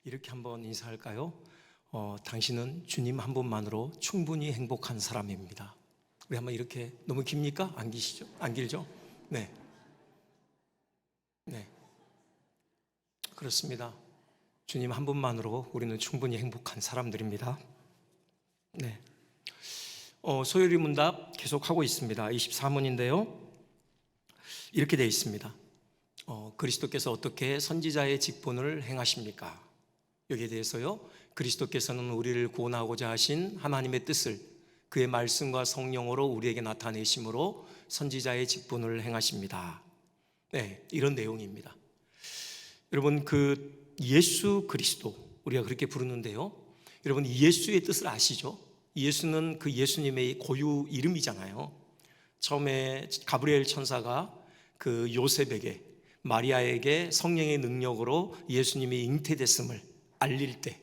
이렇게 한번 인사할까요? 당신은 주님 한 분만으로 충분히 행복한 사람입니다. 우리 한번 이렇게, 너무 깁니까? 안 기시죠? 안 길죠? 네. 네. 그렇습니다. 주님 한 분만으로 우리는 충분히 행복한 사람들입니다. 네. 소요리 문답 계속하고 있습니다. 24문인데요. 이렇게 되어 있습니다. 그리스도께서 어떻게 선지자의 직분을 행하십니까? 여기에 대해서요, 그리스도께서는 우리를 구원하고자 하신 하나님의 뜻을 그의 말씀과 성령으로 우리에게 나타내심으로 선지자의 직분을 행하십니다. 네, 이런 내용입니다. 여러분, 예수 그리스도, 우리가 그렇게 부르는데요, 여러분, 예수의 뜻을 아시죠? 예수는 그 예수님의 고유 이름이잖아요. 처음에 가브리엘 천사가 그 요셉에게, 마리아에게 성령의 능력으로 예수님이 잉태됐음을 알릴 때,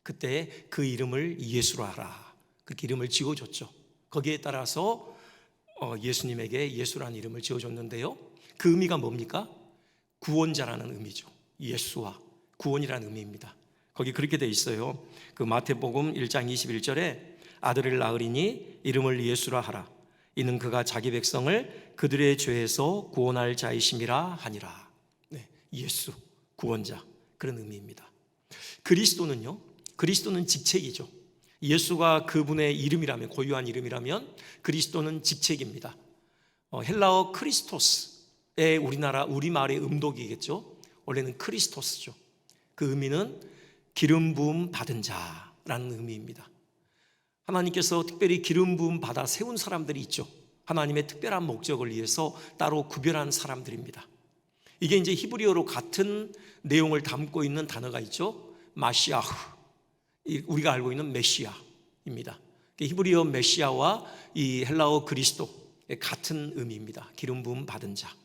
그때 그 이름을 예수로 하라, 그렇게 이름을 지어줬죠. 거기에 따라서 예수님에게 예수라는 이름을 지어줬는데요, 그 의미가 뭡니까? 구원자라는 의미죠. 예수와 구원이라는 의미입니다. 거기 그렇게 돼 있어요. 그 마태복음 1장 21절에 아들을 낳으리니 이름을 예수라 하라. 이는 그가 자기 백성을 그들의 죄에서 구원할 자이심이라 하니라. 네, 예수, 구원자, 그런 의미입니다. 그리스도는요, 그리스도는 직책이죠. 예수가 그분의 이름이라면, 고유한 이름이라면 그리스도는 직책입니다. 헬라어 크리스토스의 우리말의 음독이겠죠. 원래는 크리스토스죠. 그 의미는 기름 부음 받은 자라는 의미입니다. 하나님께서 특별히 기름 부음 받아 세운 사람들이 있죠. 하나님의 특별한 목적을 위해서 따로 구별한 사람들입니다. 이게 이제 히브리어로 같은 내용을 담고 있는 단어가 있죠. 마시아흐, 우리가 알고 있는 메시아입니다. 히브리어 메시아와 이 헬라어 그리스도의 같은 의미입니다. 기름 부음 받은 자.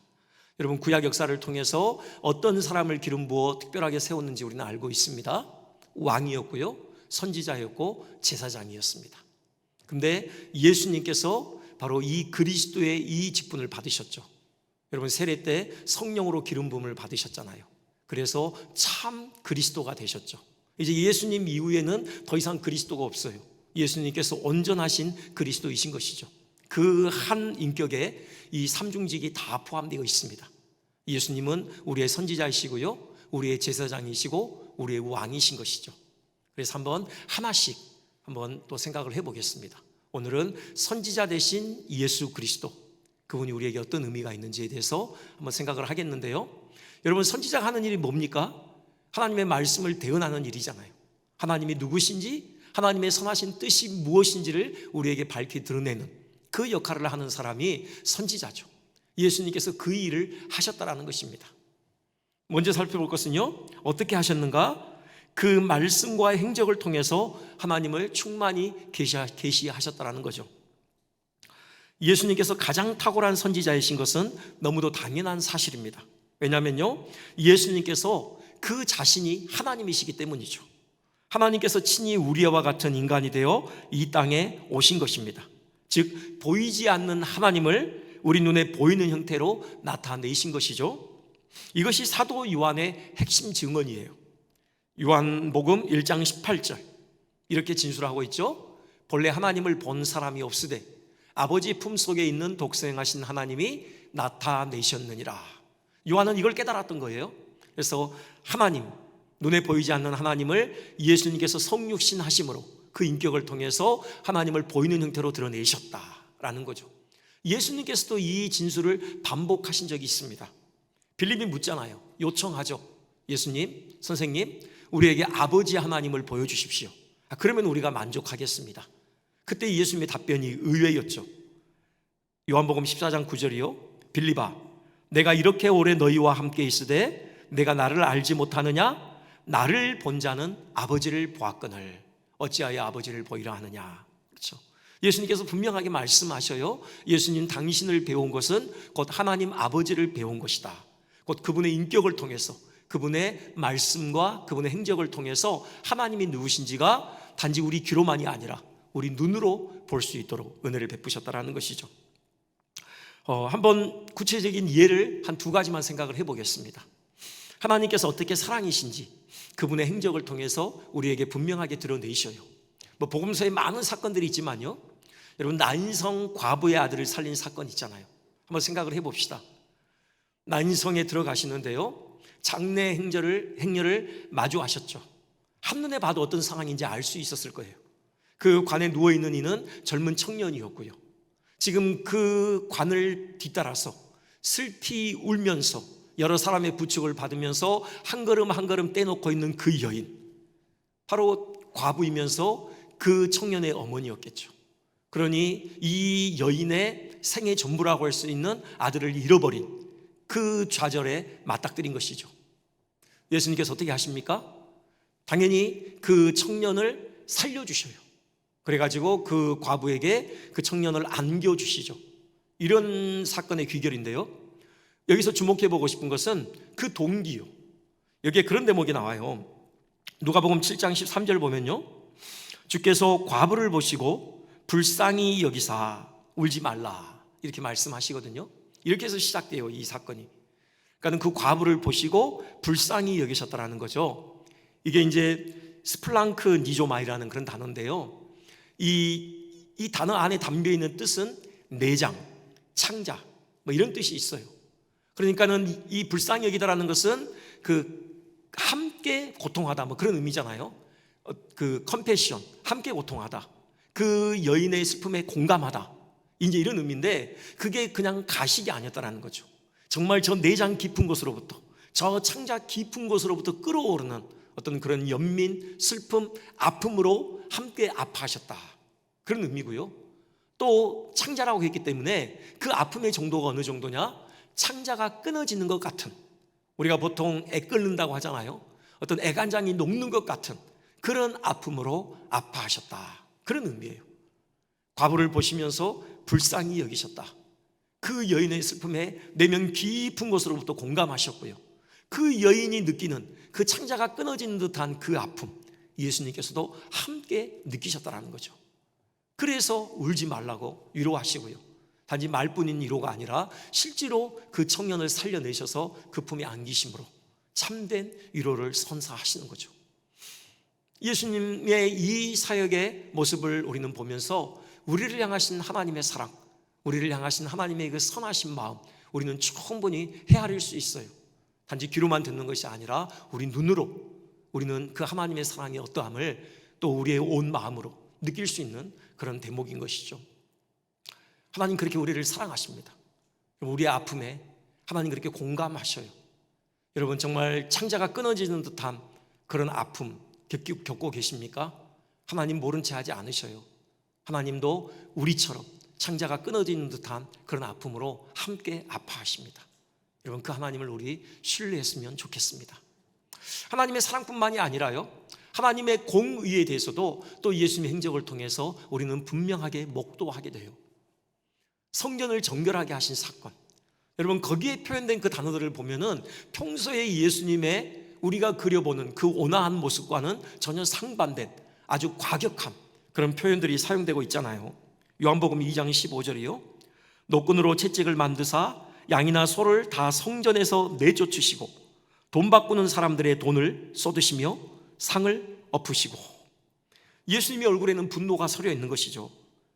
여러분, 구약 역사를 통해서 어떤 사람을 기름 부어 특별하게 세웠는지 우리는 알고 있습니다. 왕이었고요, 선지자였고 제사장이었습니다. 그런데 예수님께서 바로 이 그리스도의 이 직분을 받으셨죠. 여러분, 세례 때 성령으로 기름 부음을 받으셨잖아요. 그래서 참 그리스도가 되셨죠. 이제 예수님 이후에는 더 이상 그리스도가 없어요. 예수님께서 온전하신 그리스도이신 것이죠. 그 한 인격에 이 삼중직이 다 포함되어 있습니다. 예수님은 우리의 선지자이시고요, 우리의 제사장이시고 우리의 왕이신 것이죠. 그래서 한번 하나씩 한번 또 생각을 해보겠습니다. 오늘은 선지자 되신 예수 그리스도, 그분이 우리에게 어떤 의미가 있는지에 대해서 한번 생각을 하겠는데요. 여러분, 선지자가 하는 일이 뭡니까? 하나님의 말씀을 대언하는 일이잖아요. 하나님이 누구신지, 하나님의 선하신 뜻이 무엇인지를 우리에게 밝히 드러내는 그 역할을 하는 사람이 선지자죠. 예수님께서 그 일을 하셨다라는 것입니다. 먼저 살펴볼 것은요, 어떻게 하셨는가? 그 말씀과 행적을 통해서 하나님을 충만히 계시하셨다라는 거죠. 예수님께서 가장 탁월한 선지자이신 것은 너무도 당연한 사실입니다. 왜냐하면요, 예수님께서 그 자신이 하나님이시기 때문이죠. 하나님께서 친히 우리와 같은 인간이 되어 이 땅에 오신 것입니다. 즉, 보이지 않는 하나님을 우리 눈에 보이는 형태로 나타내신 것이죠. 이것이 사도 요한의 핵심 증언이에요. 요한복음 1장 18절 이렇게 진술하고 있죠. 본래 하나님을 본 사람이 없으되 아버지 품속에 있는 독생하신 하나님이 나타내셨느니라. 요한은 이걸 깨달았던 거예요. 그래서 하나님, 눈에 보이지 않는 하나님을 예수님께서 성육신 하심으로 그 인격을 통해서 하나님을 보이는 형태로 드러내셨다라는 거죠. 예수님께서도 이 진술을 반복하신 적이 있습니다. 빌립이 묻잖아요. 요청하죠. 예수님, 선생님, 우리에게 아버지 하나님을 보여주십시오. 그러면 우리가 만족하겠습니다. 그때 예수님의 답변이 의외였죠. 요한복음 14장 9절이요. 빌립아, 내가 이렇게 오래 너희와 함께 있으되 내가 나를 알지 못하느냐? 나를 본 자는 아버지를 보았거늘 어찌하여 아버지를 보이라 하느냐. 그렇죠. 예수님께서 분명하게 말씀하셔요. 예수님, 당신을 배운 것은 곧 하나님 아버지를 배운 것이다. 곧 그분의 인격을 통해서, 그분의 말씀과 그분의 행적을 통해서 하나님이 누구신지가 단지 우리 귀로만이 아니라 우리 눈으로 볼 수 있도록 은혜를 베푸셨다라는 것이죠. 한번 구체적인 예를 한 두 가지만 생각을 해보겠습니다. 하나님께서 어떻게 사랑이신지 그분의 행적을 통해서 우리에게 분명하게 드러내셔요. 복음서에 많은 사건들이 있지만요, 여러분, 난성 과부의 아들을 살린 사건 있잖아요. 한번 생각을 해봅시다. 난성에 들어가시는데요, 장례 행렬을 마주하셨죠. 한눈에 봐도 어떤 상황인지 알 수 있었을 거예요. 그 관에 누워있는 이는 젊은 청년이었고요, 지금 그 관을 뒤따라서 슬피 울면서 여러 사람의 부축을 받으면서 한 걸음 한 걸음 떼놓고 있는 그 여인, 바로 과부이면서 그 청년의 어머니였겠죠. 그러니 이 여인의 생애 전부라고 할 수 있는 아들을 잃어버린 그 좌절에 맞닥뜨린 것이죠. 예수님께서 어떻게 하십니까? 당연히 그 청년을 살려주셔요. 그래가지고 그 과부에게 그 청년을 안겨주시죠. 이런 사건의 귀결인데요, 여기서 주목해보고 싶은 것은 그 동기요. 여기에 그런 대목이 나와요. 누가복음 7장 13절 보면요, 주께서 과부를 보시고 불쌍히 여기사 울지 말라 이렇게 말씀하시거든요. 이렇게 해서 시작돼요, 이 사건이. 그러니까 그 과부를 보시고 불쌍히 여기셨다라는 거죠. 이게 이제 스플랑크 니조마이라는 그런 단어인데요, 이 단어 안에 담겨있는 뜻은 내장, 창자, 이런 뜻이 있어요. 그러니까는 이 불쌍히 여기다라는 것은 그 함께 고통하다 그런 의미잖아요. 그 컴패션, 함께 고통하다, 그 여인의 슬픔에 공감하다, 이제 이런 의미인데, 그게 그냥 가식이 아니었다라는 거죠. 정말 저 내장 깊은 곳으로부터, 저 창자 깊은 곳으로부터 끌어오르는 어떤 그런 연민, 슬픔, 아픔으로 함께 아파하셨다, 그런 의미고요. 또 창자라고 했기 때문에 그 아픔의 정도가 어느 정도냐, 창자가 끊어지는 것 같은, 우리가 보통 애 끓는다고 하잖아요. 어떤 애간장이 녹는 것 같은 그런 아픔으로 아파하셨다, 그런 의미예요. 과부를 보시면서 불쌍히 여기셨다, 그 여인의 슬픔에 내면 깊은 곳으로부터 공감하셨고요, 그 여인이 느끼는 그 창자가 끊어지는 듯한 그 아픔, 예수님께서도 함께 느끼셨다는 거죠. 그래서 울지 말라고 위로하시고요, 단지 말뿐인 위로가 아니라 실제로 그 청년을 살려내셔서 그 품에 안기심으로 참된 위로를 선사하시는 거죠. 예수님의 이 사역의 모습을 우리는 보면서 우리를 향하신 하나님의 사랑, 우리를 향하신 하나님의 그 선하신 마음, 우리는 충분히 헤아릴 수 있어요. 단지 귀로만 듣는 것이 아니라 우리 눈으로 우리는 그 하나님의 사랑의 어떠함을 또 우리의 온 마음으로 느낄 수 있는 그런 대목인 것이죠. 하나님 그렇게 우리를 사랑하십니다. 우리의 아픔에 하나님 그렇게 공감하셔요. 여러분, 정말 창자가 끊어지는 듯한 그런 아픔 겪고 계십니까? 하나님 모른 채 하지 않으셔요. 하나님도 우리처럼 창자가 끊어지는 듯한 그런 아픔으로 함께 아파하십니다. 여러분, 그 하나님을 우리 신뢰했으면 좋겠습니다. 하나님의 사랑뿐만이 아니라요, 하나님의 공의에 대해서도 또 예수님의 행적을 통해서 우리는 분명하게 목도하게 돼요. 성전을 정결하게 하신 사건, 여러분, 거기에 표현된 그 단어들을 보면은 평소에 예수님의 우리가 그려보는 그 온화한 모습과는 전혀 상반된 아주 과격한 그런 표현들이 사용되고 있잖아요. 요한복음 2장 15절이요, 노끈으로 채찍을 만드사 양이나 소를 다 성전에서 내쫓으시고 돈 바꾸는 사람들의 돈을 쏟으시며 상을 엎으시고. 예수님의 얼굴에는 분노가 서려 있는 것이죠.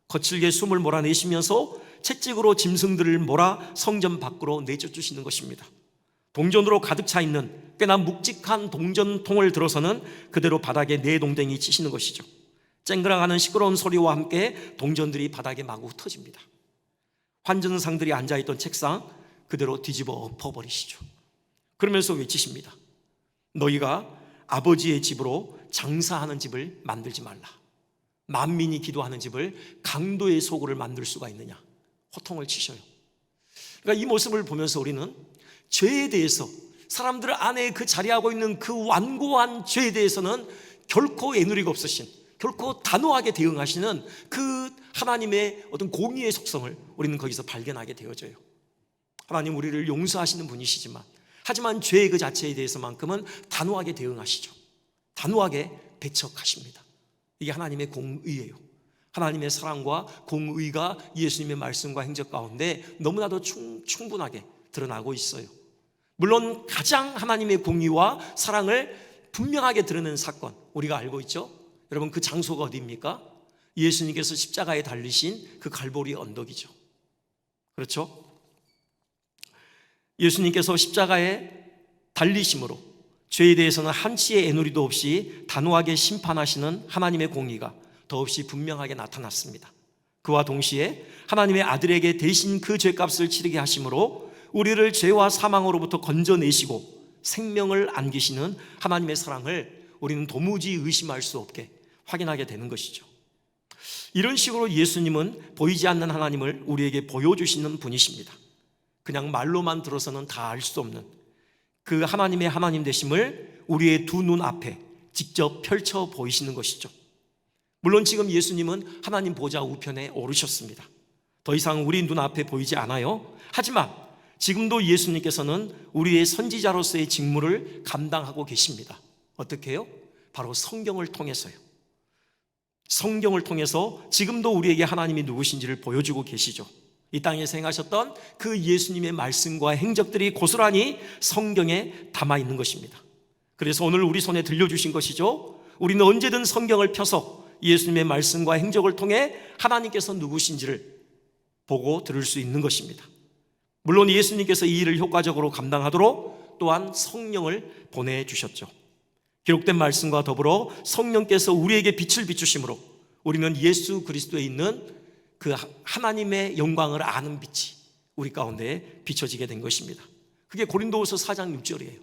거칠게 숨을 몰아내시면서 채찍으로 짐승들을 몰아 성전 밖으로 내쫓으시는 것입니다. 동전으로 가득 차 있는 꽤나 묵직한 동전통을 들어서는 그대로 바닥에 내동댕이 치시는 것이죠. 쨍그랑하는 시끄러운 소리와 함께 동전들이 바닥에 마구 흩어집니다. 환전상들이 앉아있던 책상 그대로 뒤집어 엎어버리시죠. 그러면서 외치십니다. 너희가 아버지의 집으로 장사하는 집을 만들지 말라. 만민이 기도하는 집을 강도의 소굴을 만들 수가 있느냐. 호통을 치셔요. 그러니까 이 모습을 보면서 우리는 죄에 대해서, 사람들 안에 그 자리하고 있는 그 완고한 죄에 대해서는 결코 애누리가 없으신, 결코 단호하게 대응하시는 그 하나님의 어떤 공의의 속성을 우리는 거기서 발견하게 되어져요. 하나님 우리를 용서하시는 분이시지만, 하지만 죄의 그 자체에 대해서만큼은 단호하게 대응하시죠. 단호하게 배척하십니다. 이게 하나님의 공의예요. 하나님의 사랑과 공의가 예수님의 말씀과 행적 가운데 너무나도 충분하게 드러나고 있어요. 물론 가장 하나님의 공의와 사랑을 분명하게 드러낸 사건, 우리가 알고 있죠? 여러분, 그 장소가 어디입니까? 예수님께서 십자가에 달리신 그 갈보리 언덕이죠. 그렇죠? 예수님께서 십자가에 달리심으로 죄에 대해서는 한치의 애누리도 없이 단호하게 심판하시는 하나님의 공의가 더없이 분명하게 나타났습니다. 그와 동시에 하나님의 아들에게 대신 그 죄값을 치르게 하심으로 우리를 죄와 사망으로부터 건져내시고 생명을 안기시는 하나님의 사랑을 우리는 도무지 의심할 수 없게 확인하게 되는 것이죠. 이런 식으로 예수님은 보이지 않는 하나님을 우리에게 보여주시는 분이십니다. 그냥 말로만 들어서는 다 알 수 없는 그 하나님의 하나님 되심을 우리의 두 눈 앞에 직접 펼쳐 보이시는 것이죠. 물론 지금 예수님은 하나님 보좌 우편에 오르셨습니다. 더 이상 우리 눈앞에 보이지 않아요. 하지만 지금도 예수님께서는 우리의 선지자로서의 직무를 감당하고 계십니다. 어떻게 해요? 바로 성경을 통해서요. 성경을 통해서 지금도 우리에게 하나님이 누구신지를 보여주고 계시죠. 이 땅에서 행하셨던 그 예수님의 말씀과 행적들이 고스란히 성경에 담아 있는 것입니다. 그래서 오늘 우리 손에 들려주신 것이죠. 우리는 언제든 성경을 펴서 예수님의 말씀과 행적을 통해 하나님께서 누구신지를 보고 들을 수 있는 것입니다. 물론 예수님께서 이 일을 효과적으로 감당하도록 또한 성령을 보내주셨죠. 기록된 말씀과 더불어 성령께서 우리에게 빛을 비추심으로 우리는 예수 그리스도에 있는 그 하나님의 영광을 아는 빛이 우리 가운데 비춰지게 된 것입니다. 그게 고린도후서 4장 6절이에요.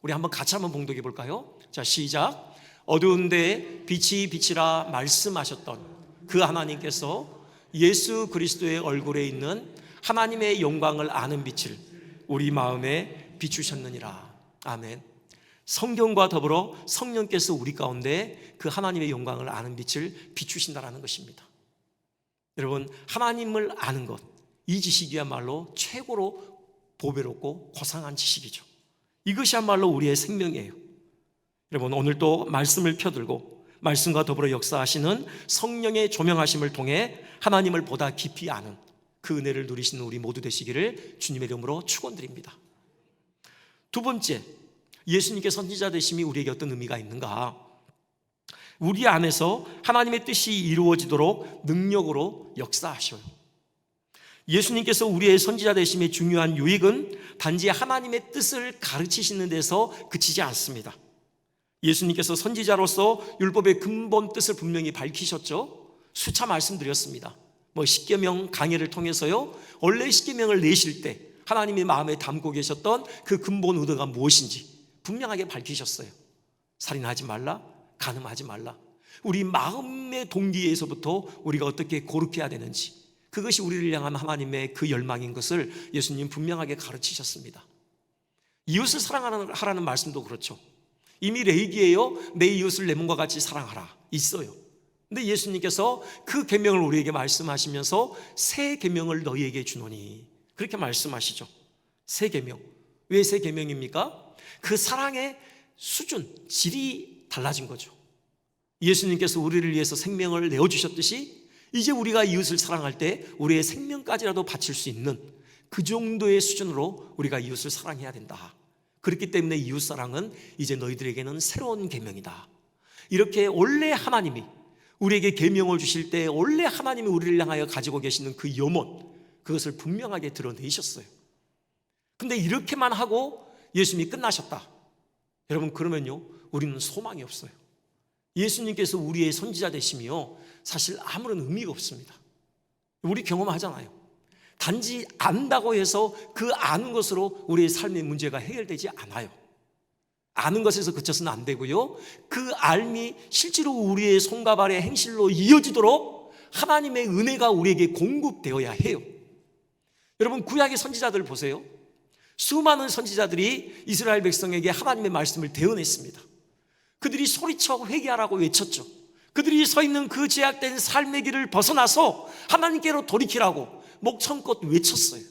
우리 한번 같이 한번 봉독해 볼까요? 자, 시작. 어두운 데에 빛이 비치라 말씀하셨던 그 하나님께서 예수 그리스도의 얼굴에 있는 하나님의 영광을 아는 빛을 우리 마음에 비추셨느니라. 아멘. 성경과 더불어 성령께서 우리 가운데 그 하나님의 영광을 아는 빛을 비추신다라는 것입니다. 여러분, 하나님을 아는 것, 이 지식이야말로 최고로 보배롭고 고상한 지식이죠. 이것이야말로 우리의 생명이에요. 여러분, 오늘도 말씀을 펴들고 말씀과 더불어 역사하시는 성령의 조명하심을 통해 하나님을 보다 깊이 아는 그 은혜를 누리시는 우리 모두 되시기를 주님의 이름으로 축원드립니다. 두 번째, 예수님께 선지자 되심이 우리에게 어떤 의미가 있는가? 우리 안에서 하나님의 뜻이 이루어지도록 능력으로 역사하셔요. 예수님께서 우리의 선지자 되심의 중요한 유익은 단지 하나님의 뜻을 가르치시는 데서 그치지 않습니다. 예수님께서 선지자로서 율법의 근본 뜻을 분명히 밝히셨죠. 수차 말씀드렸습니다. 십계명 강해를 통해서요, 원래 십계명을 내실 때 하나님의 마음에 담고 계셨던 그 근본 의도가 무엇인지 분명하게 밝히셨어요. 살인하지 말라, 간음하지 말라. 우리 마음의 동기에서부터 우리가 어떻게 거룩해야 되는지, 그것이 우리를 향한 하나님의 그 열망인 것을 예수님 분명하게 가르치셨습니다. 이웃을 사랑하라는 말씀도 그렇죠. 이미 레위기에요, 내 이웃을 내 몸과 같이 사랑하라 있어요. 근데 예수님께서 그 계명을 우리에게 말씀하시면서 새 계명을 너희에게 주노니 그렇게 말씀하시죠. 새 계명. 왜 새 계명입니까? 그 사랑의 수준, 질이 달라진 거죠. 예수님께서 우리를 위해서 생명을 내어주셨듯이 이제 우리가 이웃을 사랑할 때 우리의 생명까지라도 바칠 수 있는 그 정도의 수준으로 우리가 이웃을 사랑해야 된다. 그렇기 때문에 이웃사랑은 이제 너희들에게는 새로운 계명이다. 이렇게 원래 하나님이 우리에게 계명을 주실 때 원래 하나님이 우리를 향하여 가지고 계시는 그 염원, 그것을 분명하게 드러내셨어요. 근데 이렇게만 하고 예수님이 끝나셨다. 여러분, 그러면요, 우리는 소망이 없어요. 예수님께서 우리의 선지자 되심이요, 사실 아무런 의미가 없습니다. 우리 경험하잖아요. 단지 안다고 해서 그 아는 것으로 우리의 삶의 문제가 해결되지 않아요. 아는 것에서 그쳐서는 안 되고요, 그 알미 실제로 우리의 손과 발의 행실로 이어지도록 하나님의 은혜가 우리에게 공급되어야 해요. 여러분, 구약의 선지자들 보세요. 수많은 선지자들이 이스라엘 백성에게 하나님의 말씀을 대언했습니다. 그들이 소리쳐 회개하라고 외쳤죠. 그들이 서 있는 그 제약된 삶의 길을 벗어나서 하나님께로 돌이키라고 목청껏 외쳤어요.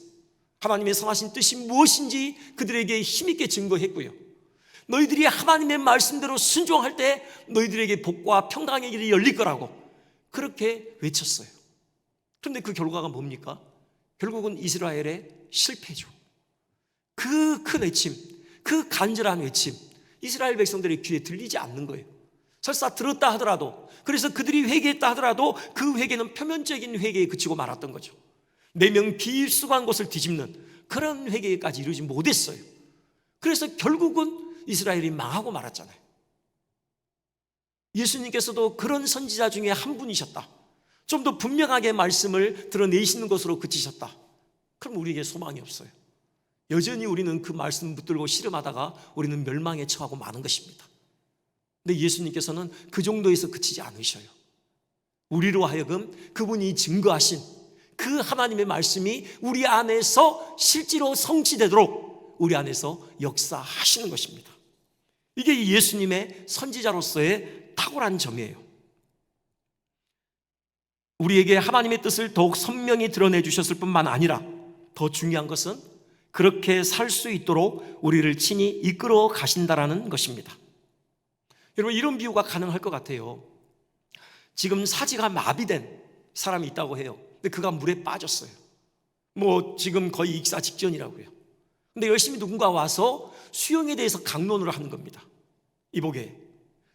하나님의 선하신 뜻이 무엇인지 그들에게 힘있게 증거했고요, 너희들이 하나님의 말씀대로 순종할 때 너희들에게 복과 평강의 길이 열릴 거라고 그렇게 외쳤어요. 그런데 그 결과가 뭡니까? 결국은 이스라엘의 실패죠. 그 큰 외침, 그 간절한 외침, 이스라엘 백성들의 귀에 들리지 않는 거예요. 설사 들었다 하더라도, 그래서 그들이 회개했다 하더라도 그 회개는 표면적인 회개에 그치고 말았던 거죠. 4명 비수한 곳을 뒤집는 그런 회개까지 이루지 못했어요. 그래서 결국은 이스라엘이 망하고 말았잖아요. 예수님께서도 그런 선지자 중에 한 분이셨다, 좀 더 분명하게 말씀을 드러내시는 것으로 그치셨다, 그럼 우리에게 소망이 없어요. 여전히 우리는 그 말씀 붙들고 씨름하다가 우리는 멸망에 처하고 마는 것입니다. 근데 예수님께서는 그 정도에서 그치지 않으셔요. 우리로 하여금 그분이 증거하신 그 하나님의 말씀이 우리 안에서 실제로 성취되도록 우리 안에서 역사하시는 것입니다. 이게 예수님의 선지자로서의 탁월한 점이에요. 우리에게 하나님의 뜻을 더욱 선명히 드러내 주셨을 뿐만 아니라 더 중요한 것은 그렇게 살 수 있도록 우리를 친히 이끌어 가신다라는 것입니다. 여러분, 이런 비유가 가능할 것 같아요. 지금 사지가 마비된 사람이 있다고 해요. 근데 그가 물에 빠졌어요. 지금 거의 익사 직전이라고요. 근데 열심히 누군가 와서 수영에 대해서 강론을 하는 겁니다. 이보게,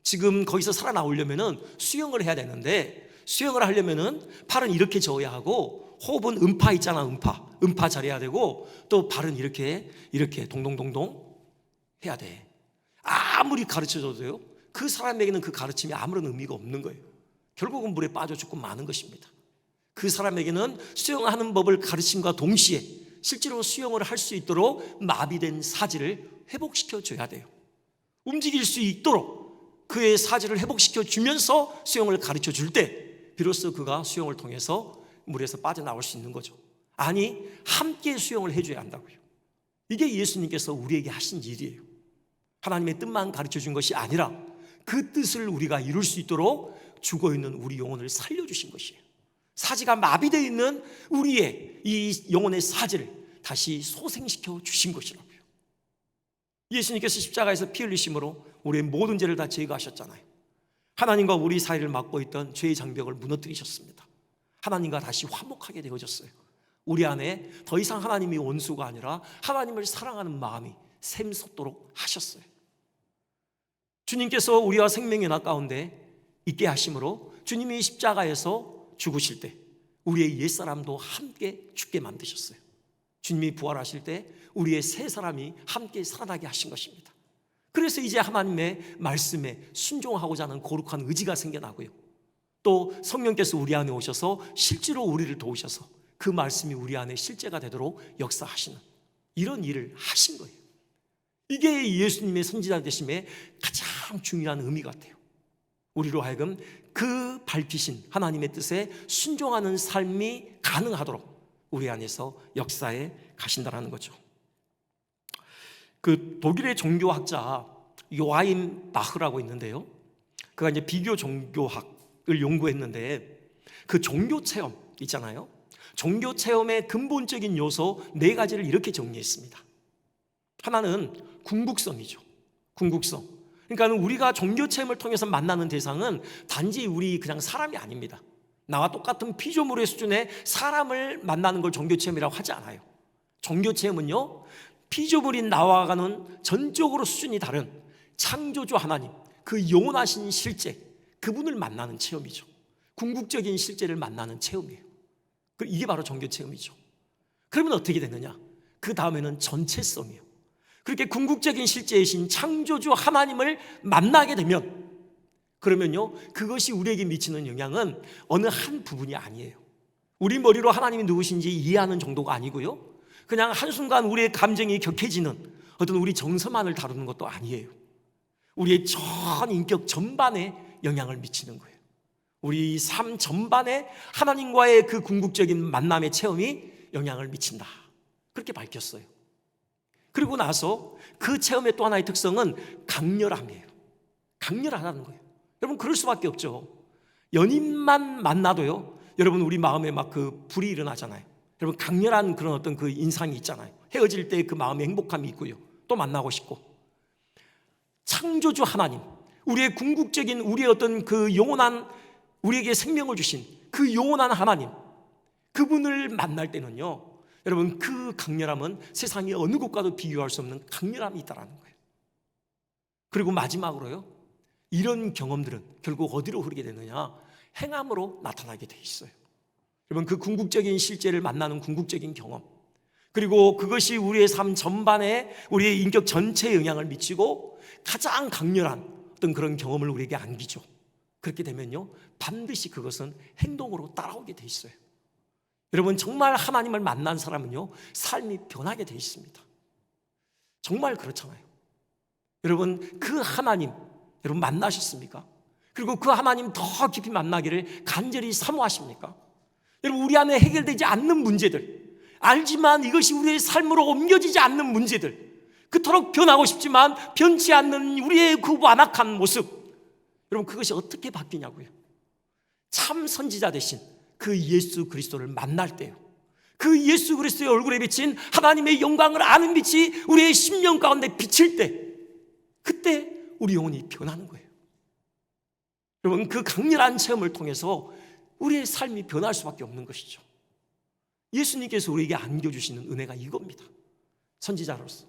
지금 거기서 살아나오려면은 수영을 해야 되는데, 수영을 하려면은 팔은 이렇게 저어야 하고, 호흡은 음파 있잖아, 음파 잘해야 되고, 또 발은 이렇게 동동동동 해야 돼. 아무리 가르쳐줘도요, 그 사람에게는 그 가르침이 아무런 의미가 없는 거예요. 결국은 물에 빠져 죽고 마는 것입니다. 그 사람에게는 수영하는 법을 가르침과 동시에 실제로 수영을 할 수 있도록 마비된 사지를 회복시켜 줘야 돼요. 움직일 수 있도록 그의 사지를 회복시켜 주면서 수영을 가르쳐 줄 때 비로소 그가 수영을 통해서 물에서 빠져나올 수 있는 거죠. 아니, 함께 수영을 해줘야 한다고요. 이게 예수님께서 우리에게 하신 일이에요. 하나님의 뜻만 가르쳐 준 것이 아니라 그 뜻을 우리가 이룰 수 있도록 죽어있는 우리 영혼을 살려주신 것이에요. 사지가 마비되어 있는 우리의 이 영혼의 사지를 다시 소생시켜 주신 것이라고요. 예수님께서 십자가에서 피 흘리심으로 우리의 모든 죄를 다 제거하셨잖아요. 하나님과 우리 사이를 막고 있던 죄의 장벽을 무너뜨리셨습니다. 하나님과 다시 화목하게 되어졌어요. 우리 안에 더 이상 하나님이 원수가 아니라 하나님을 사랑하는 마음이 샘솟도록 하셨어요. 주님께서 우리와 생명의 나 가운데 있게 하심으로 주님이 십자가에서 죽으실 때 우리의 옛사람도 함께 죽게 만드셨어요. 주님이 부활하실 때 우리의 새 사람이 함께 살아나게 하신 것입니다. 그래서 이제 하나님의 말씀에 순종하고자 하는 거룩한 의지가 생겨나고요, 또 성령께서 우리 안에 오셔서 실제로 우리를 도우셔서 그 말씀이 우리 안에 실제가 되도록 역사하시는 이런 일을 하신 거예요. 이게 예수님의 선지자 되심의 가장 중요한 의미 같아요. 우리로 하여금 그 밝히신 하나님의 뜻에 순종하는 삶이 가능하도록 우리 안에서 역사에 가신다는 거죠. 그 독일의 종교학자 요하임 바흐라고 있는데요, 그가 이제 비교 종교학을 연구했는데 그 종교 체험 있잖아요. 종교 체험의 근본적인 요소 4가지를 이렇게 정리했습니다. 하나는 궁극성이죠. 궁극성. 그러니까 우리가 종교 체험을 통해서 만나는 대상은 단지 우리 그냥 사람이 아닙니다. 나와 똑같은 피조물의 수준의 사람을 만나는 걸 종교 체험이라고 하지 않아요. 종교 체험은요, 피조물인 나와가는 전적으로 수준이 다른 창조주 하나님, 그 영원하신 실제, 그분을 만나는 체험이죠. 궁극적인 실제를 만나는 체험이에요. 이게 바로 종교 체험이죠. 그러면 어떻게 되느냐? 그 다음에는 전체성이에요. 그렇게 궁극적인 실제이신 창조주 하나님을 만나게 되면, 그러면요, 그것이 우리에게 미치는 영향은 어느 한 부분이 아니에요. 우리 머리로 하나님이 누구신지 이해하는 정도가 아니고요, 그냥 한순간 우리의 감정이 격해지는 어떤 우리 정서만을 다루는 것도 아니에요. 우리의 전 인격 전반에 영향을 미치는 거예요. 우리 삶 전반에 하나님과의 그 궁극적인 만남의 체험이 영향을 미친다, 그렇게 밝혔어요. 그리고 나서 그 체험의 또 하나의 특성은 강렬함이에요. 강렬하다는 거예요. 여러분, 그럴 수밖에 없죠. 연인만 만나도요, 여러분, 우리 마음에 막 그 불이 일어나잖아요. 여러분, 강렬한 그런 어떤 그 인상이 있잖아요. 헤어질 때 그 마음에 행복함이 있고요, 또 만나고 싶고. 창조주 하나님, 우리의 궁극적인 우리의 어떤 그 영원한, 우리에게 생명을 주신 그 영원한 하나님, 그분을 만날 때는요, 여러분, 그 강렬함은 세상의 어느 곳과도 비교할 수 없는 강렬함이 있다는 거예요. 그리고 마지막으로요, 이런 경험들은 결국 어디로 흐르게 되느냐? 행함으로 나타나게 돼 있어요. 여러분, 그 궁극적인 실제를 만나는 궁극적인 경험, 그리고 그것이 우리의 삶 전반에 우리의 인격 전체에 영향을 미치고 가장 강렬한 어떤 그런 경험을 우리에게 안기죠. 그렇게 되면요, 반드시 그것은 행동으로 따라오게 돼 있어요. 여러분, 정말 하나님을 만난 사람은요, 삶이 변하게 돼 있습니다. 정말 그렇잖아요. 여러분, 그 하나님 여러분 만나셨습니까? 그리고 그 하나님 더 깊이 만나기를 간절히 사모하십니까? 여러분, 우리 안에 해결되지 않는 문제들, 알지만 이것이 우리의 삶으로 옮겨지지 않는 문제들, 그토록 변하고 싶지만 변치 않는 우리의 그 완악한 모습, 여러분, 그것이 어떻게 바뀌냐고요? 참 선지자 되신 그 예수 그리스도를 만날 때요, 그 예수 그리스도의 얼굴에 비친 하나님의 영광을 아는 빛이 우리의 심령 가운데 비칠 때, 그때 우리 영혼이 변하는 거예요. 여러분, 그 강렬한 체험을 통해서 우리의 삶이 변할 수밖에 없는 것이죠. 예수님께서 우리에게 안겨주시는 은혜가 이겁니다. 선지자로서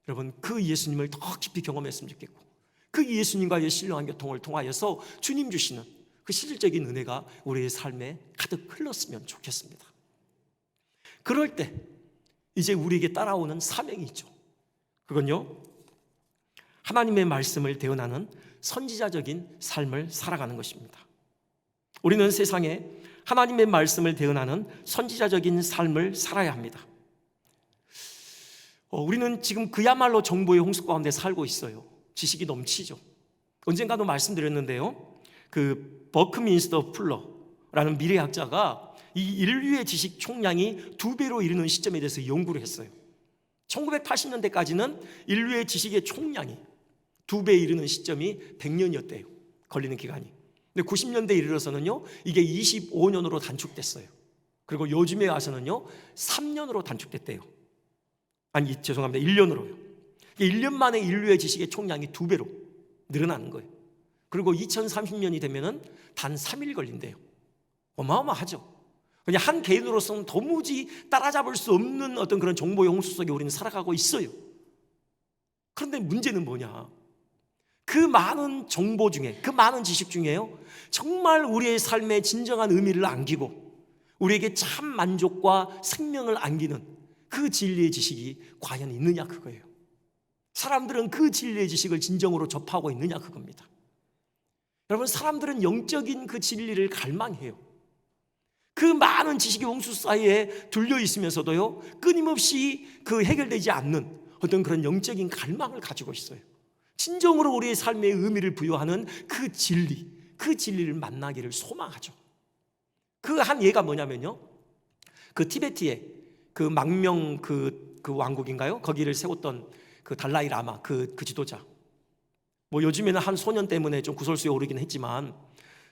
여러분, 그 예수님을 더 깊이 경험했으면 좋겠고, 그 예수님과의 신령한 교통을 통하여서 주님 주시는 그 실질적인 은혜가 우리의 삶에 가득 흘렀으면 좋겠습니다. 그럴 때 이제 우리에게 따라오는 사명이 있죠. 그건요, 하나님의 말씀을 대언하는 선지자적인 삶을 살아가는 것입니다. 우리는 세상에 하나님의 말씀을 대언하는 선지자적인 삶을 살아야 합니다. 우리는 지금 그야말로 정보의 홍수 가운데 살고 있어요. 지식이 넘치죠. 언젠가도 말씀드렸는데요, 그 버크민스터 풀러라는 미래학자가 이 인류의 지식 총량이 2배로 이르는 시점에 대해서 연구를 했어요. 1980년대까지는 인류의 지식의 총량이 2배에 이르는 시점이 100년이었대요. 걸리는 기간이. 근데 90년대에 이르러서는요, 이게 25년으로 단축됐어요. 그리고 요즘에 와서는요, 3년으로 단축됐대요. 죄송합니다. 1년으로요. 1년 만에 인류의 지식의 총량이 2배로 늘어나는 거예요. 그리고 2030년이 되면은 단 3일 걸린대요. 어마어마하죠. 그냥 한 개인으로서는 도무지 따라잡을 수 없는 어떤 그런 정보의 홍수 속에 우리는 살아가고 있어요. 그런데 문제는 뭐냐? 그 많은 정보 중에, 그 많은 지식 중에요, 정말 우리의 삶에 진정한 의미를 안기고 우리에게 참 만족과 생명을 안기는 그 진리의 지식이 과연 있느냐, 그거예요. 사람들은 그 진리의 지식을 진정으로 접하고 있느냐, 그겁니다. 여러분, 사람들은 영적인 그 진리를 갈망해요. 그 많은 지식의 홍수 사이에 둘려 있으면서도요, 끊임없이 그 해결되지 않는 어떤 그런 영적인 갈망을 가지고 있어요. 진정으로 우리의 삶에 의미를 부여하는 그 진리, 그 진리를 만나기를 소망하죠. 그 한 예가 뭐냐면요, 그 티베트의 그 망명 그 왕국인가요? 거기를 세웠던 그 달라이 라마 그 지도자. 뭐 요즘에는 한 소년 때문에 좀 구설수에 오르긴 했지만,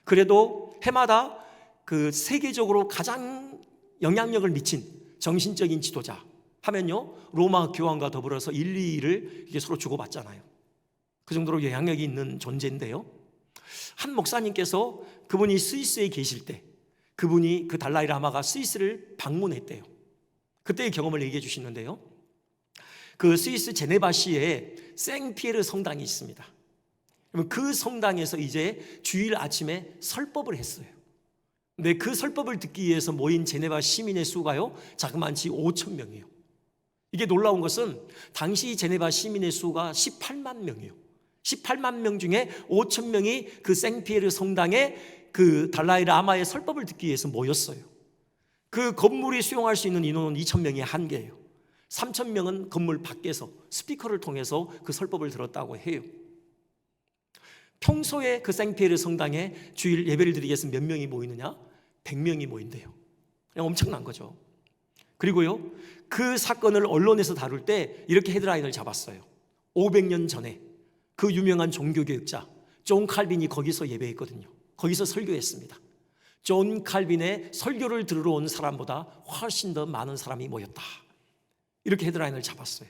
그래도 해마다 그 세계적으로 가장 영향력을 미친 정신적인 지도자 하면요, 로마 교황과 더불어서 1, 2위를 이게 서로 주고받잖아요. 그 정도로 영향력이 있는 존재인데요, 한 목사님께서 그분이 스위스에 계실 때, 그분이 그 달라이 라마가 스위스를 방문했대요. 그때의 경험을 얘기해 주시는데요, 그 스위스 제네바시에 생피에르 성당이 있습니다. 그 성당에서 이제 주일 아침에 설법을 했어요. 근데 그 설법을 듣기 위해서 모인 제네바 시민의 수가요, 자그만치 5천 명이에요. 이게 놀라운 것은 당시 제네바 시민의 수가 18만 명이에요. 18만 명 중에 5천 명이 그 생피에르 성당에 그 달라이 라마의 설법을 듣기 위해서 모였어요. 그 건물이 수용할 수 있는 인원은 2천 명이 한계예요. 3천 명은 건물 밖에서 스피커를 통해서 그 설법을 들었다고 해요. 평소에 그 생피에르 성당에 주일 예배를 드리기 위해서 몇 명이 모이느냐? 100명이 모인대요. 그냥 엄청난 거죠. 그리고요, 그 사건을 언론에서 다룰 때 이렇게 헤드라인을 잡았어요. 500년 전에 그 유명한 종교교육자 존 칼빈이 거기서 예배했거든요. 거기서 설교했습니다. 존 칼빈의 설교를 들으러 온 사람보다 훨씬 더 많은 사람이 모였다. 이렇게 헤드라인을 잡았어요.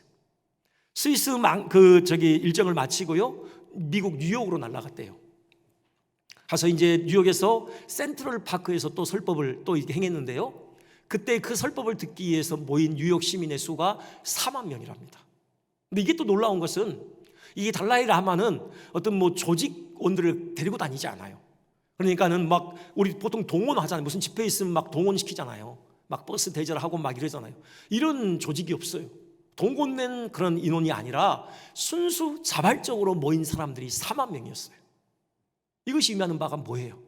스위스 일정을 마치고요, 미국 뉴욕으로 날아갔대요. 가서 이제 뉴욕에서 센트럴 파크에서 또 설법을 또 이렇게 행했는데요, 그때 그 설법을 듣기 위해서 모인 뉴욕 시민의 수가 4만 명이랍니다. 근데 이게 또 놀라운 것은 이 달라이 라마는 어떤 뭐 조직원들을 데리고 다니지 않아요. 그러니까는 막 우리 보통 동원하잖아요. 무슨 집회 있으면 막 동원시키잖아요. 막 버스 대절하고 막 이러잖아요. 이런 조직이 없어요. 동원된 그런 인원이 아니라 순수 자발적으로 모인 사람들이 4만 명이었어요. 이것이 의미하는 바가 뭐예요?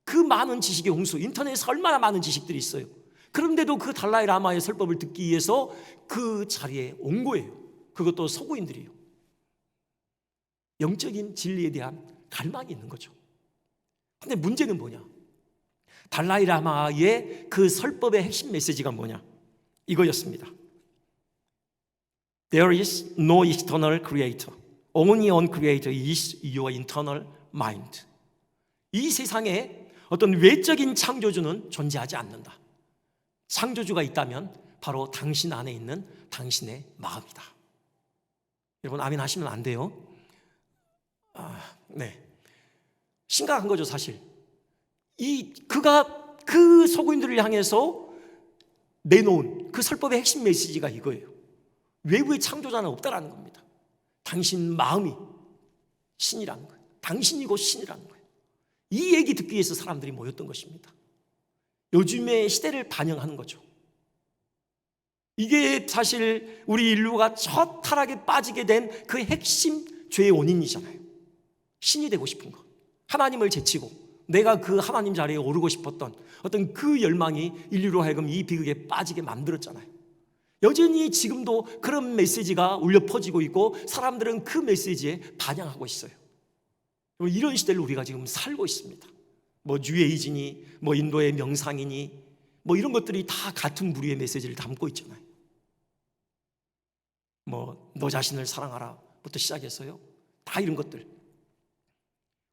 그 많은 지식의 홍수, 인터넷에 얼마나 많은 지식들이 있어요. 그런데도 그 달라이 라마의 설법을 듣기 위해서 그 자리에 온 거예요. 그것도 서구인들이에요. 영적인 진리에 대한 갈망이 있는 거죠. 근데 문제는 뭐냐? 달라이 라마의 그 설법의 핵심 메시지가 뭐냐? 이거였습니다. There is no external creator. Only one creator is your internal mind. 이 세상에 어떤 외적인 창조주는 존재하지 않는다. 창조주가 있다면 바로 당신 안에 있는 당신의 마음이다. 여러분 아멘 하시면 안 돼요. 네. 심각한 거죠, 사실. 그가 그 서구인들을 향해서 내놓은 그 설법의 핵심 메시지가 이거예요. 외부의 창조자는 없다라는 겁니다. 당신 마음이 신이라는 거예요. 당신이고 신이라는 거예요. 이 얘기 듣기 위해서 사람들이 모였던 것입니다. 요즘의 시대를 반영하는 거죠. 이게 사실 우리 인류가 첫 타락에 빠지게 된 그 핵심 죄의 원인이잖아요. 신이 되고 싶은 것, 하나님을 제치고 내가 그 하나님 자리에 오르고 싶었던 어떤 그 열망이 인류로 하여금 이 비극에 빠지게 만들었잖아요. 여전히 지금도 그런 메시지가 울려 퍼지고 있고 사람들은 그 메시지에 반영하고 있어요. 이런 시대를 우리가 지금 살고 있습니다. 뭐 뉴에이지니 뭐 인도의 명상이니 뭐 이런 것들이 다 같은 무리의 메시지를 담고 있잖아요. 뭐 너 자신을 사랑하라 부터 시작해서요, 다 이런 것들.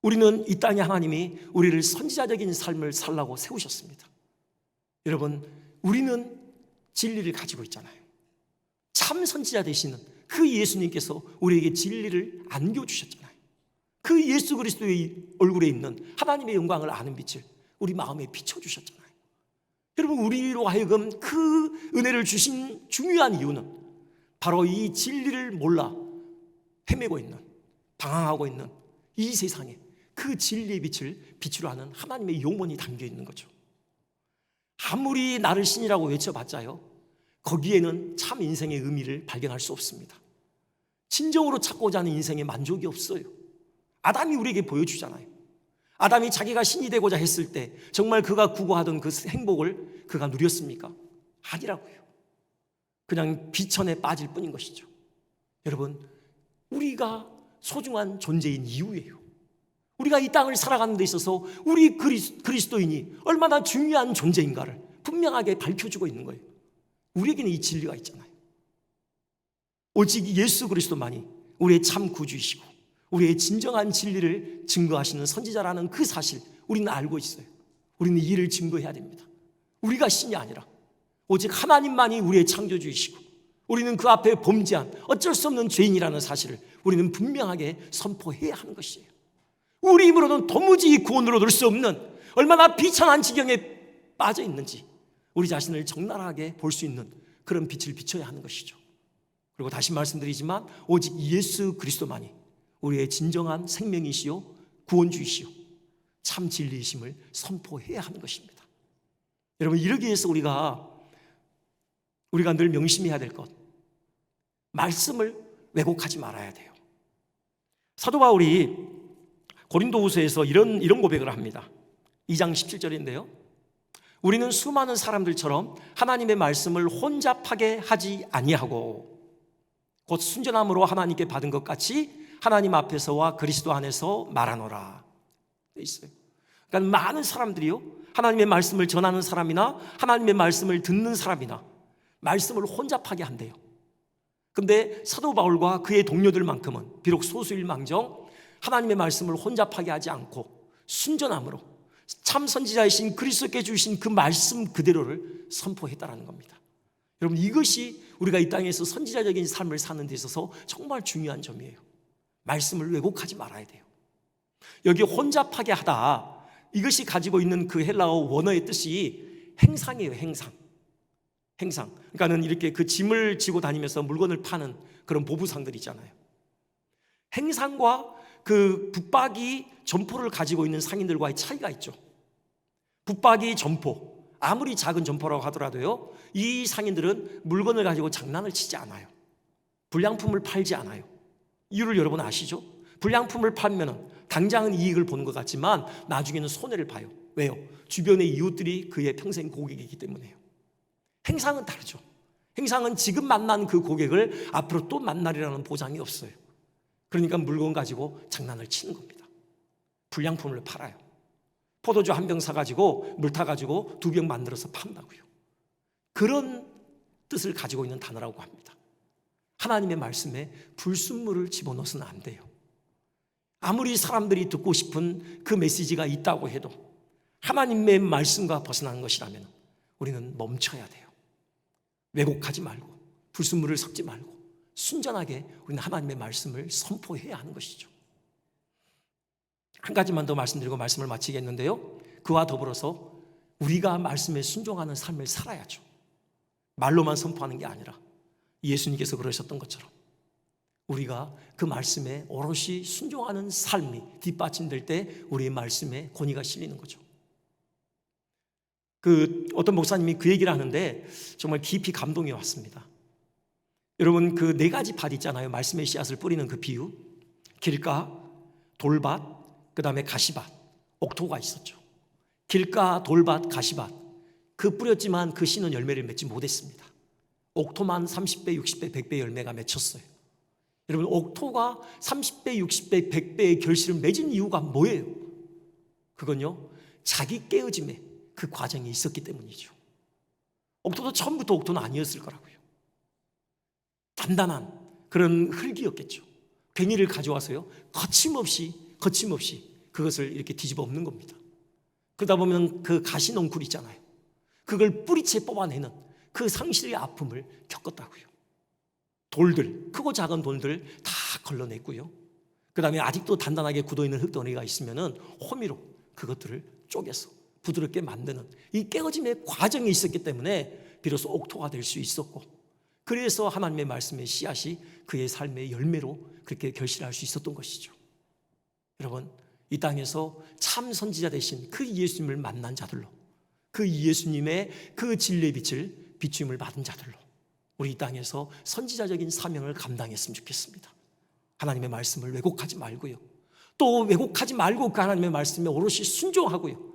우리는 이 땅에 하나님이 우리를 선지자적인 삶을 살라고 세우셨습니다. 여러분, 우리는 진리를 가지고 있잖아요. 참 선지자 되시는 그 예수님께서 우리에게 진리를 안겨주셨잖아요. 그 예수 그리스도의 얼굴에 있는 하나님의 영광을 아는 빛을 우리 마음에 비춰주셨잖아요. 여러분, 우리로 하여금 그 은혜를 주신 중요한 이유는 바로 이 진리를 몰라 헤매고 있는, 방황하고 있는 이 세상에 그 진리의 빛을 비추려 하는 하나님의 영혼이 담겨 있는 거죠. 아무리 나를 신이라고 외쳐봤자요, 거기에는 참 인생의 의미를 발견할 수 없습니다. 진정으로 찾고자 하는 인생에 만족이 없어요. 아담이 우리에게 보여주잖아요. 아담이 자기가 신이 되고자 했을 때 정말 그가 구고하던 그 행복을 그가 누렸습니까? 아니라고요. 그냥 비천에 빠질 뿐인 것이죠. 여러분, 우리가 소중한 존재인 이유예요. 우리가 이 땅을 살아가는 데 있어서 우리 그리스도인이 얼마나 중요한 존재인가를 분명하게 밝혀주고 있는 거예요. 우리에게는 이 진리가 있잖아요. 오직 예수 그리스도만이 우리의 참 구주이시고 우리의 진정한 진리를 증거하시는 선지자라는 그 사실, 우리는 알고 있어요. 우리는 이 일을 증거해야 됩니다. 우리가 신이 아니라 오직 하나님만이 우리의 창조주이시고 우리는 그 앞에 범죄한 어쩔 수 없는 죄인이라는 사실을 우리는 분명하게 선포해야 하는 것이에요. 우리 힘으로는 도무지 구원으로 얻을 수 없는 얼마나 비천한 지경에 빠져 있는지 우리 자신을 적나라하게 볼 수 있는 그런 빛을 비춰야 하는 것이죠. 그리고 다시 말씀드리지만 오직 예수 그리스도만이 우리의 진정한 생명이시요 구원주이시요 참 진리이심을 선포해야 하는 것입니다. 여러분, 이러기 위해서 우리가 늘 명심해야 될 것, 말씀을 왜곡하지 말아야 돼요. 사도 바울이 고린도후서에서 이런 고백을 합니다. 2장 17절인데요. 우리는 수많은 사람들처럼 하나님의 말씀을 혼잡하게 하지 아니하고 곧 순전함으로 하나님께 받은 것 같이 하나님 앞에서와 그리스도 안에서 말하노라 돼 있어요. 그러니까 많은 사람들이요, 하나님의 말씀을 전하는 사람이나 하나님의 말씀을 듣는 사람이나 말씀을 혼잡하게 한대요. 근데 사도 바울과 그의 동료들만큼은 비록 소수일망정 하나님의 말씀을 혼잡하게 하지 않고 순전함으로 참 선지자이신 그리스도께 주신 그 말씀 그대로를 선포했다는 겁니다. 여러분, 이것이 우리가 이 땅에서 선지자적인 삶을 사는 데 있어서 정말 중요한 점이에요. 말씀을 왜곡하지 말아야 돼요. 여기 혼잡하게 하다, 이것이 가지고 있는 그 헬라어 원어의 뜻이 행상이에요. 행상. 행상. 그러니까는 이렇게 그 짐을 지고 다니면서 물건을 파는 그런 보부상들 있잖아요. 행상과 그 붙박이 점포를 가지고 있는 상인들과의 차이가 있죠. 붙박이 점포, 아무리 작은 점포라고 하더라도요, 이 상인들은 물건을 가지고 장난을 치지 않아요. 불량품을 팔지 않아요. 이유를 여러분 아시죠? 불량품을 팔면은 당장은 이익을 보는 것 같지만 나중에는 손해를 봐요. 왜요? 주변의 이웃들이 그의 평생 고객이기 때문에요. 행상은 다르죠. 행상은 지금 만난 그 고객을 앞으로 또 만나리라는 보장이 없어요. 그러니까 물건 가지고 장난을 치는 겁니다. 불량품을 팔아요. 포도주 한 병 사가지고 물 타가지고 2병 만들어서 판다고요. 그런 뜻을 가지고 있는 단어라고 합니다. 하나님의 말씀에 불순물을 집어넣어서는 안 돼요. 아무리 사람들이 듣고 싶은 그 메시지가 있다고 해도 하나님의 말씀과 벗어난 것이라면 우리는 멈춰야 돼요. 왜곡하지 말고 불순물을 섞지 말고 순전하게 우리는 하나님의 말씀을 선포해야 하는 것이죠. 한 가지만 더 말씀드리고 말씀을 마치겠는데요, 그와 더불어서 우리가 말씀에 순종하는 삶을 살아야죠. 말로만 선포하는 게 아니라 예수님께서 그러셨던 것처럼 우리가 그 말씀에 오롯이 순종하는 삶이 뒷받침될 때 우리의 말씀에 권위가 실리는 거죠. 어떤 목사님이 그 얘기를 하는데 정말 깊이 감동이 왔습니다. 여러분, 그 4가지 밭 있잖아요. 말씀의 씨앗을 뿌리는 그 비유. 길가, 돌밭, 그 다음에 가시밭, 옥토가 있었죠. 길가, 돌밭, 가시밭, 그 뿌렸지만 그 씨는 열매를 맺지 못했습니다. 옥토만 30배, 60배, 100배 열매가 맺혔어요. 여러분, 옥토가 30배, 60배, 100배의 결실을 맺은 이유가 뭐예요? 그건요, 자기 깨어짐에 그 과정이 있었기 때문이죠. 옥토도 처음부터 옥토는 아니었을 거라고요. 단단한 그런 흙이었겠죠. 괭이를 가져와서요, 거침없이 그것을 이렇게 뒤집어 엎는 겁니다. 그러다 보면 그 가시넝쿨 있잖아요, 그걸 뿌리채 뽑아내는 그 상실의 아픔을 겪었다고요. 돌들, 크고 작은 돌들 다 걸러냈고요. 그 다음에 아직도 단단하게 굳어있는 흙덩어리가 있으면은 호미로 그것들을 쪼개서 부드럽게 만드는 이 깨어짐의 과정이 있었기 때문에 비로소 옥토가 될 수 있었고, 그래서 하나님의 말씀의 씨앗이 그의 삶의 열매로 그렇게 결실할 수 있었던 것이죠. 여러분, 이 땅에서 참 선지자 되신 그 예수님을 만난 자들로, 그 예수님의 그 진리의 빛을 비추임을 받은 자들로 우리 이 땅에서 선지자적인 사명을 감당했으면 좋겠습니다. 하나님의 말씀을 왜곡하지 말고요, 또 왜곡하지 말고 그 하나님의 말씀에 오롯이 순종하고요,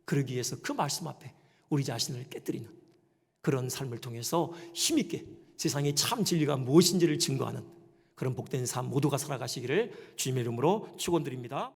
그러기 위해서 그 말씀 앞에 우리 자신을 깨뜨리는 그런 삶을 통해서 힘있게 세상의 참 진리가 무엇인지를 증거하는 그런 복된 삶 모두가 살아가시기를 주님의 이름으로 축원드립니다.